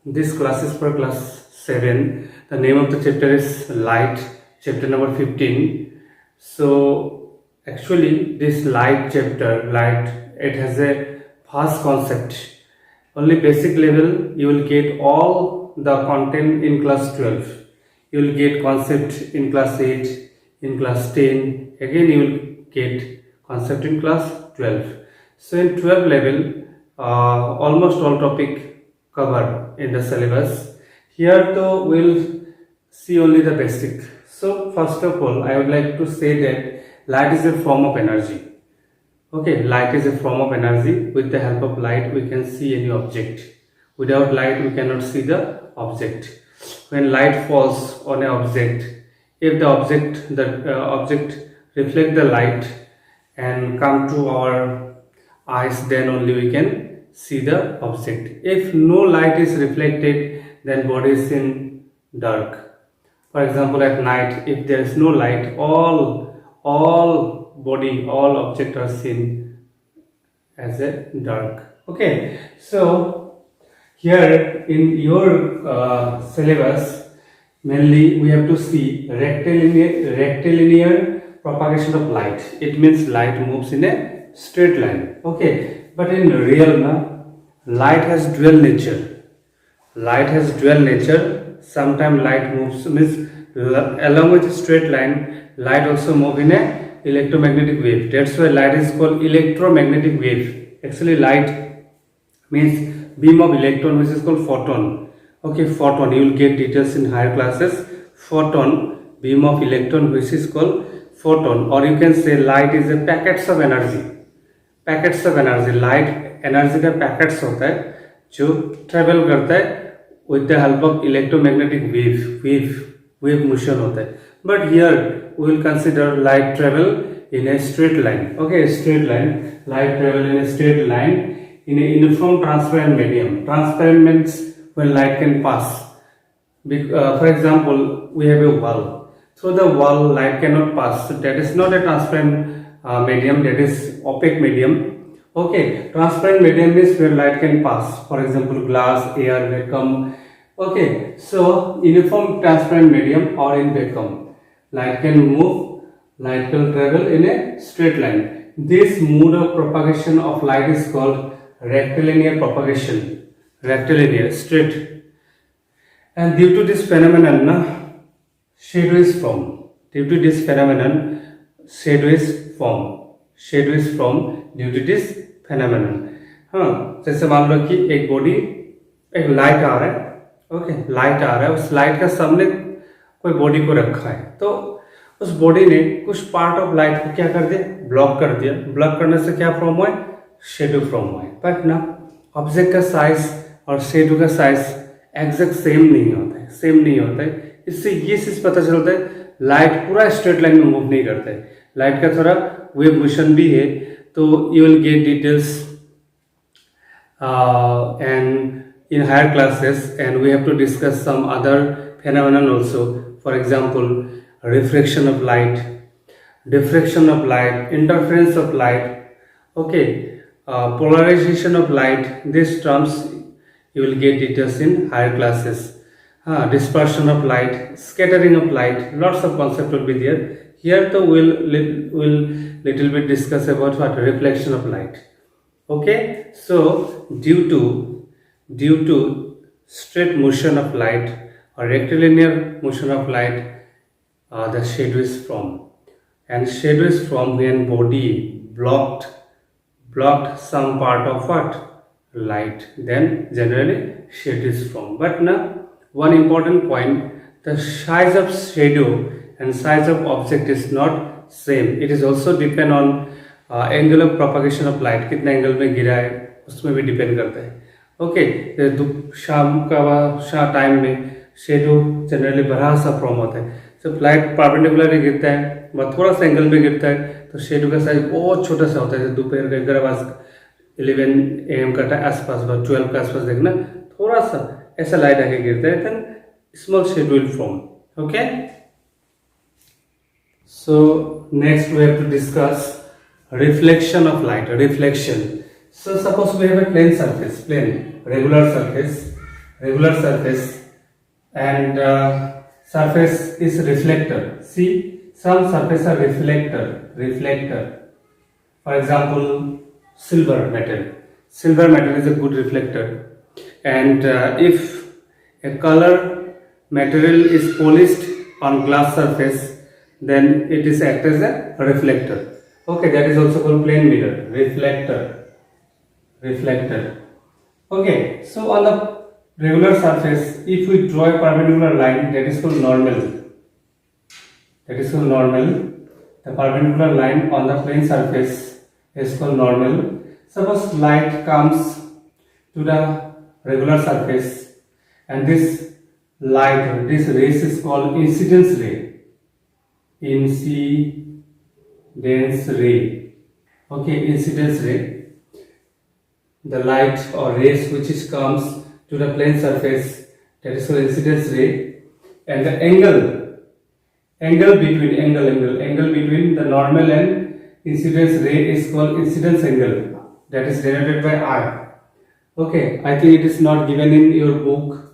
This class is for class 7. The name of the chapter is Light, chapter number 15. So, actually, this light chapter, light, it has a vast concept. Only basic level, you will get all the content in class 12. You will get concept in class 8, in class 10. Again, you will get concept in class 12. So, in 12 level, almost all topic covered in the syllabus. Here though we'll see only the basic. So first of all, I would like to say that light is a form of energy. Okay, light is a form of energy. With the help of light, we can see any object. Without light, we cannot see the object. When light falls on an object, if the object reflect the light and come to our eyes, then only we can see the object. If no light is reflected, then body is in dark. For example, at night, if there is no light, all body, all object are seen as a dark. Okay, so here in your syllabus, mainly we have to see rectilinear propagation of light. It means light moves in a straight line. Okay, but in real, light has dual nature. Light has dual nature. Sometimes light moves means along with a straight line, light also move in a electromagnetic wave. That's why light is called electromagnetic wave. Actually, light means beam of electron, which is called photon. Okay, photon. You will get details in higher classes. Photon, beam of electron, which is called photon, or you can say light is a packets of energy. Packets of energy, light energy का packets होता है जो travel करता है with the help of electromagnetic wave motion होता है. But here we will consider light travel in a straight line. Okay, straight line, light travel in a straight line in a uniform transparent medium. Transparent means when light can pass. For example, we have a wall. Through the wall, light cannot pass. So that is not a transparent medium, that is opaque medium. Okay, transparent medium is where light can pass. For example, glass, air, vacuum. Okay, so uniform transparent medium or in vacuum, light can move, light will travel in a straight line. This mode of propagation of light is called rectilinear propagation. Rectilinear, straight. And due to this phenomenon, shadow is formed. Due to this phenomenon, shadow is formed. Shadow is formed due to this phenomenon. हाँ, जैसे मान लो कि एक body, एक light आ रहा है. Okay, light आ रहा है, उस लाइट का सामने कोई बॉडी को रखा है, तो उस बॉडी ने कुछ पार्ट ऑफ लाइट को क्या कर दिया, ब्लॉक कर दिया. ब्लॉक करने से क्या फॉर्म हुआ है, शेडो फॉर्म हुआ है. बट ना ऑब्जेक्ट का साइज और शेडो का साइज एग्जैक्ट सेम नहीं होता है, सेम नहीं होता है. इससे ये चीज पता चलता है लाइट पूरा स्ट्रेट लाइन में मूव नहीं करता है, लाइट का थोड़ा वेव मोशन भी है. तो you will get details and in higher classes, and we have to discuss some other phenomenon also. For example, refraction of light, diffraction of light, interference of light. Okay, polarization of light. These terms you will get details in higher classes. Dispersion of light, scattering of light, lots of concept will be there. Here though we'll little bit discuss about what reflection of light. Okay, so due to straight motion of light or rectilinear motion of light, the shadow is formed, and shadow is formed when body blocked some part of what, light, then generally shadow is formed. But now one important point, the size of shadow and size of object is not same. It is also depend on angle of propagation of light, कितने angle में गिरा है उसमें भी depend करता है. Okay, शाम का टाइम में शेडो जनरली बड़ा सा फॉर्म होता है. जब लाइट परपेंडिकुलरली गिरता है, थोड़ा सा एंगल में गिरता है, तो शेडो का साइज बहुत छोटा सा होता है. दोपहर का 11 AM का आसपास, 12 के आसपास देखना, थोड़ा सा ऐसा लाइट आके गिरता है, then small shadow will form. Okay, so next we have to discuss reflection of light. Reflection. So suppose we have a plane surface, plane, regular surface, regular surface, and surface is reflector. See, some surface are reflector. For example, silver metal. Silver metal is a good reflector, and if a color material is polished on glass surface, then it is act as a reflector. Okay, that is also called plane mirror, reflector. Okay, so on the regular surface, if we draw a perpendicular line, that is called normal. The perpendicular line on the plane surface is called normal. Suppose light comes to the regular surface, and this rays is called incidence ray. Incidence ray. The light or rays which is comes to the plane surface, that is called incidence ray, and the angle between the normal and incidence ray is called incidence angle, that is denoted by I. Okay, I think it is not given in your book.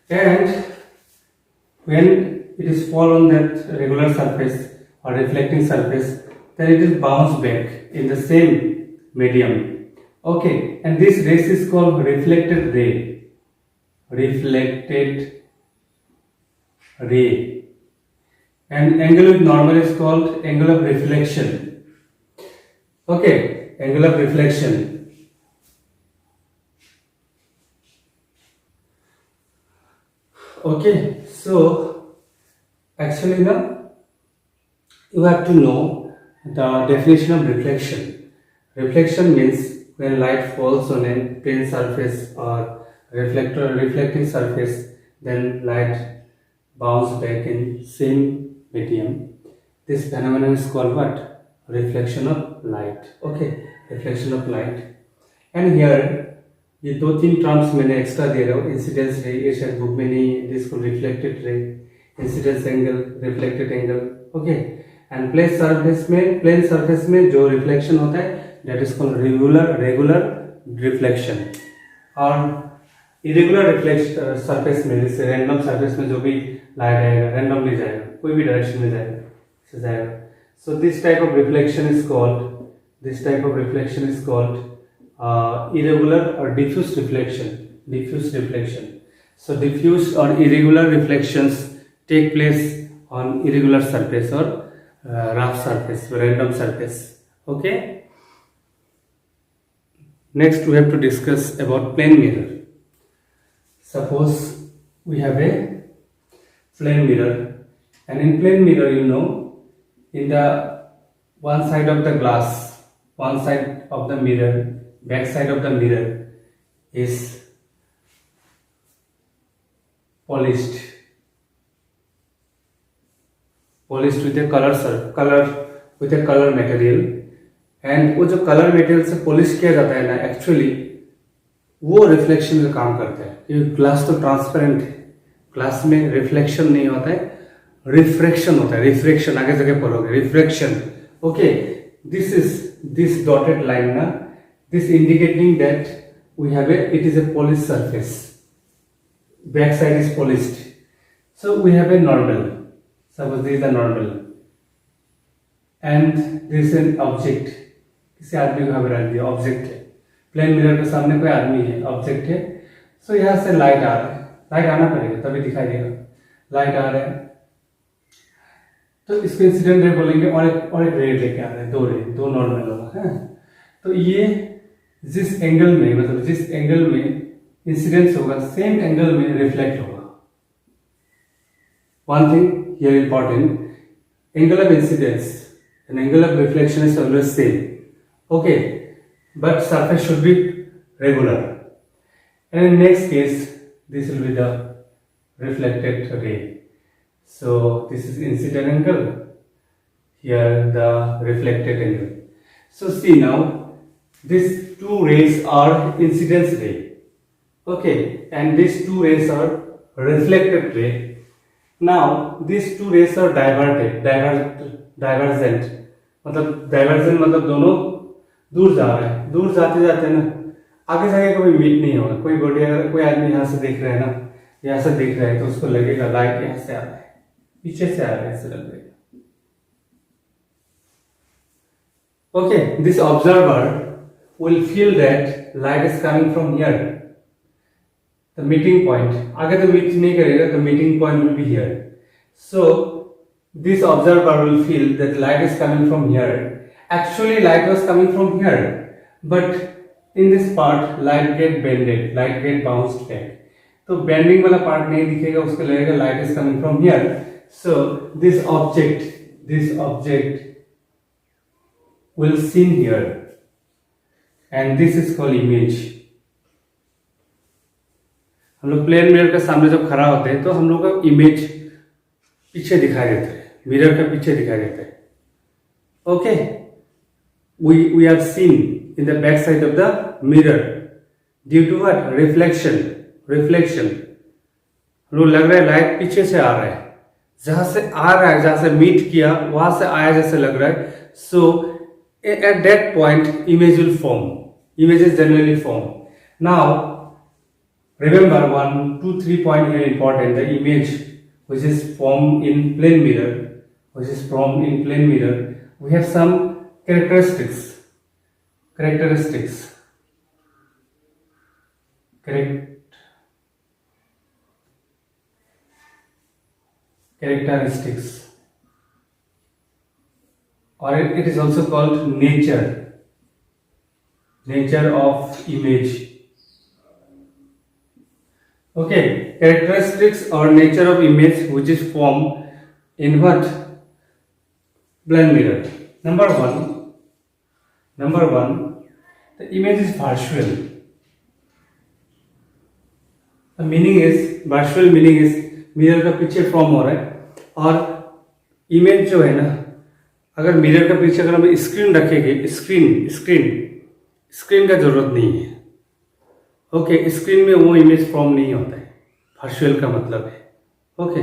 And when it is fall on that regular surface or reflecting surface, then it is bounce back in the same medium. Okay, and this rays is called reflected ray. And angle with normal is called angle of reflection. Okay, angle of reflection. Okay, so actually now you have to know the definition of reflection. Reflection means when light falls on a plane surface or reflecting surface, then light bounce back in same medium. This phenomenon is called what? Reflection of light. Okay, reflection of light. And here ये दो तीन terms मैंने extra दे रहा हूँ. Incidence रे, ये शायद book में नहीं, जिसको reflected ray, incidence angle, reflected angle. Okay, and plane surface में जो रिफ्लेक्शन होता है that is called regular reflection. और इरेगुलर सरफेस में, जैसे रैंडम सरफेस में जो भी लाइट आएगा रैंडमली जाएगा, कोई भी डायरेक्शन में जाएगा. So this type of reflection is called irregular or diffuse reflection. So diffuse or irregular reflections take place on irregular surface or rough surface, random surface. Okay, next we have to discuss about plane mirror. Suppose we have a plane mirror, and in plane mirror, you know, in the one side of the glass, one side of the mirror, back side of the mirror is polished with a color material. and वो जो colour material से polish किया जाता है ना, actually वो reflection का काम करता है, क्योंकि ग्लास तो ट्रांसपेरेंट है, ग्लास में रिफ्लेक्शन नहीं होता है, रिफ्रैक्शन होता है. रिफ्रैक्शन आगे जगह पढ़ोगे, refraction. Okay, this dotted line ना, this indicating that it is a polished surface, back side is polished. So we have a normal, suppose this is the normal, and this is an object. किसी आदमी को हमें रख दिया, object है, plane mirror के सामने कोई आदमी है, ऑब्जेक्ट है. सो यहाँ से लाइट आ रहा है, लाइट आना पड़ेगा तभी दिखाई देगा. लाइट आ रहा है तो इसको इंसिडेंट रे बोलेंगे, और एक रे लेके आ रहे हैं, दो नॉर्मल होगा है. तो ये जिस एंगल में इंसिडेंस होगा, सेम एंगल में रिफ्लेक्ट होगा. One thing here important, angle of incidence and angle of reflection is always same. Okay, but surface should be regular. And in next case, this will be the reflected ray. So this is incident angle, here the reflected angle. So see now, these two rays are incidence ray, okay, and these two rays are reflected ray. Now these two rays are divergent मतलब दोनों दूर जा रहे हैं, दूर जाते जाते ना आगे जाके कभी मीट नहीं होगा। कोई बॉडी, अगर कोई आदमी यहाँ से देख रहा है ना, यहाँ से देख रहा है, तो उसको लगेगा लाइट यहाँ से आ रहा है, पीछे से आ रहा है, ऐसे लगेगा। Okay, this observer will feel that light is coming from here, the meeting point. आगे तो meet नहीं करेगा, the meeting point will be here. So this observer will feel that light is coming from here. Actually, light was coming from here, but in this part, light get bended, light get bounced back. तो bending वाला part नहीं दिखेगा, उसको लगेगा light is coming from here. So this object will seen here, and this is called image. हम लोग plane mirror के सामने जब खड़ा होते हैं तो हम लोग का इमेज पीछे दिखाई देता है, मिरर के पीछे दिखाई देता है. Okay, we have seen in the back side of the mirror due to what? reflection. हम लोग लग रहा है लाइट पीछे से आ रहा है, जहां से आ रहा है, जहां से मीट किया वहां से आया जैसे लग रहा है. So at that point image will form. Images generally form. Now remember 1, 2, 3 point here important. The image which is formed in plane mirror, we have some characteristics. Or it is also called nature of image. Okay, characteristics or nature of image which is formed in what? Plane mirror. Number one, the image is partial. The meaning is, partial meaning is mirror का पीछे form हो रहा है, और image जो है ना, अगर मिरर का पीछे अगर हम स्क्रीन रखेंगे, स्क्रीन का जरूरत नहीं है. ओके, स्क्रीन में वो इमेज फॉर्म नहीं होता है. पार्शियल का मतलब है, ओके,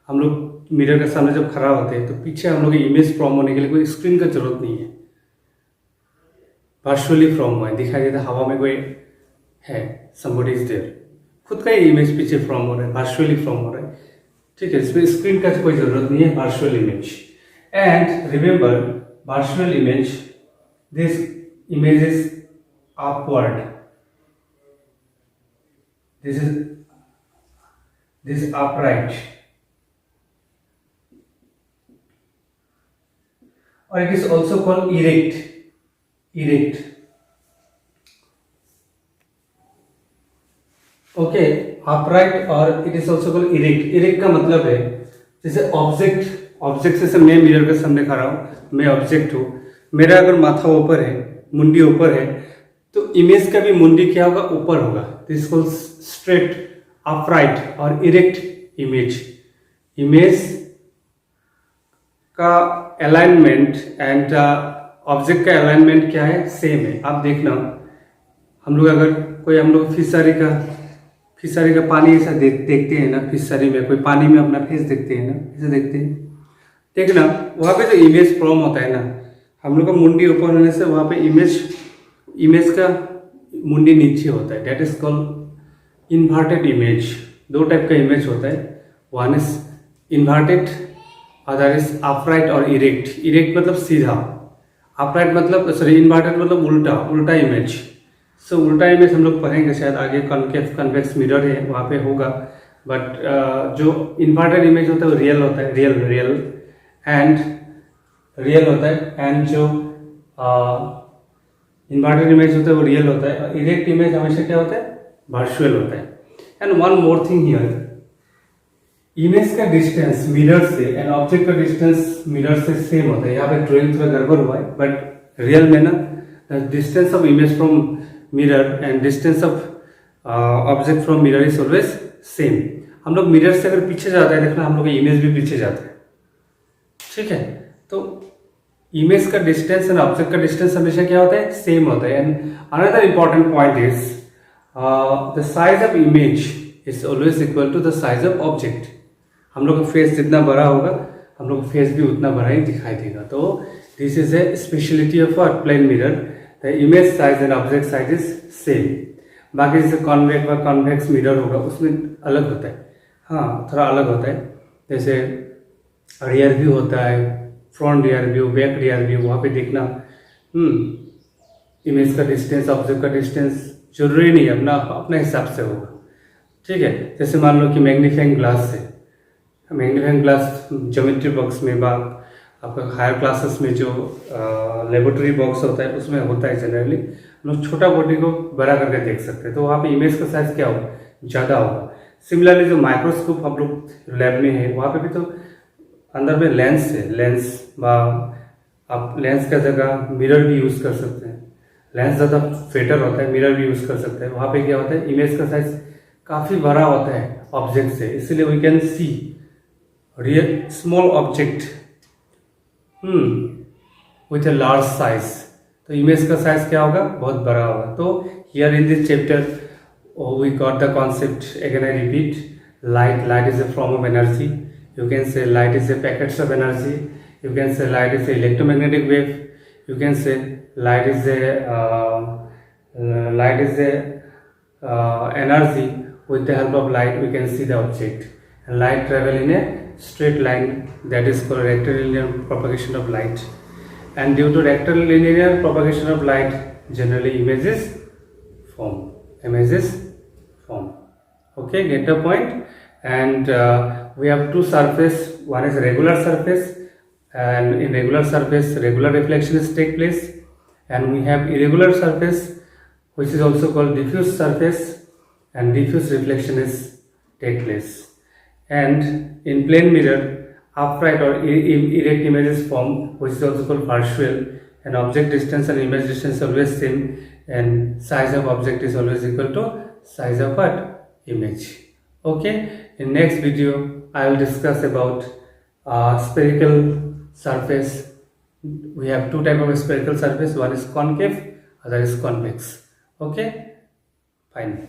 हम लोग मिरर के सामने जब खड़ा होते हैं तो पीछे हम लोग इमेज फॉर्म होने के लिए कोई स्क्रीन का जरूरत नहीं है. पार्शियली फॉर्म हुआ है, दिखाई देता हवा में कोई है, somebody is there, खुद का ही इमेज पीछे फॉर्म हो रहा है, पार्शियली फॉर्म हो रहा है. ठीक है, इसमें स्क्रीन का कोई जरूरत नहीं है. Partial image. And remember, partial image, this image is upward. This is upright. Or it is also called erect. Okay, upright, or it is also called erect. Erect का मतलब है जैसे ऑब्जेक्ट से मैं मिरर के सामने खड़ा हूँ, मैं ऑब्जेक्ट हूँ, मेरा अगर माथा ऊपर है, मुंडी ऊपर है, तो इमेज का भी मुंडी क्या होगा? ऊपर होगा. दिस कॉल्ड स्ट्रेट, अपराइट और इरेक्ट इमेज का अलाइनमेंट एंड ऑब्जेक्ट का अलाइनमेंट क्या है? सेम है. आप देखना, हम लोग अगर कोई हम लोग फिशरी का पानी ऐसा देखते हैं ना, फिशरी में कोई पानी में अपना फेस देखते हैं ना, ऐसे देखते हैं, देखना वहाँ पे जो इमेज फॉर्म होता है ना, हम लोग का मुंडी ऊपर होने से वहाँ पे इमेज का मुंडी नीचे होता है. That is called inverted image. दो टाइप का इमेज होता है, one is inverted, other is upright और इरेक्ट. इरेक्ट मतलब सीधा, अपराइट मतलब इन्वर्टेड मतलब उल्टा इमेज. सो उल्टा इमेज हम लोग पढ़ेंगे शायद आगे. कॉन्केव कन्वेक्स मिरर है वहाँ पे होगा, बट जो इन्वर्टेड इमेज होता है वो रियल होता है, रियल होता है, एंड जो इन्वर्टेड इमेज होता है वो रियल होता है. इरेक्ट इमेज हमेशा क्या होता है? वर्चुअल होता है. And one more thing here, image का डिस्टेंस मिरर से एंड ऑब्जेक्ट का डिस्टेंस मिरर से सेम होता है. यहाँ पे ड्राइंग थोड़ा गड़बड़ हुआ है, बट रियल में ना distance of image from mirror and distance of object from mirror is always same. हम लोग मिरर से अगर पीछे जाते हैं, देखना हम लोग का इमेज भी पीछे जाता है. ठीक है, तो इमेज का डिस्टेंस एंड ऑब्जेक्ट का डिस्टेंस हमेशा क्या होता है? सेम होता है. And another important point is the size of image is always equal to the size of object. हम लोग का फेस जितना बड़ा होगा, हम लोग का फेस भी उतना बड़ा ही दिखाई देगा. तो this is a speciality of plane mirror. the image size and object size is same. बाकी जैसे कॉन्वेक्स व कॉन्वेक्स मिरर होगा उसमें अलग होता है, हाँ थोड़ा अलग होता है। जैसे रियर व्यू होता है, front rear view, back rear view, वहाँ पे देखना इमेज का डिस्टेंस, ऑब्जेक्ट का डिस्टेंस जरूरी नहीं है, अपना अपने हिसाब से होगा, ठीक है। जैसे मान लो कि मैग्नीफाइंग ग्लास है, मैग्नीफाइंग ग्लास ज्योमेट्री बॉक्स में बा आपका हायर क्लासेस में जो लेबोरेटरी बॉक्स होता है उसमें होता है जनरली, हम लोग छोटा बॉडी को बड़ा करके देख सकते हैं, तो वहाँ पे इमेज का साइज क्या होगा, ज़्यादा होगा। सिमिलरली जो माइक्रोस्कोप हम लोग लैब में है वहाँ पे भी तो अंदर में लेंस है, लेंस बा आप लेंस का जगह मिरर भी यूज़ कर सकते हैं, लेंस ज़्यादा फेटर होता है, मिरर भी यूज़ कर सकते हैं। वहाँ पे क्या होता है, इमेज का साइज काफ़ी बड़ा होता है ऑब्जेक्ट से, इसलिए we can see real small object with a large size, तो इमेज का साइज क्या होगा, बहुत बड़ा होगा। तो here in this chapter we got the concept, again I repeat, light is a form of energy. You can say light is a packets of energy. You can say light is a electromagnetic wave. You can say light is a energy. With the help of light we can see the object, and light travel in a straight line, that is called rectilinear propagation of light. And due to rectilinear propagation of light, generally images form. Okay, get the point. And we have two surface, one is regular surface, and in regular surface regular reflections take place, and we have irregular surface which is also called diffuse surface, and diffuse reflection is take place. And in plane mirror, upright or erect images form, which is also called partial, and object distance and image distance always same, and size of object is always equal to size of what, image. Okay, in next video I will discuss about spherical surface. We have two type of spherical surface, one is concave, other is convex. Okay, fine.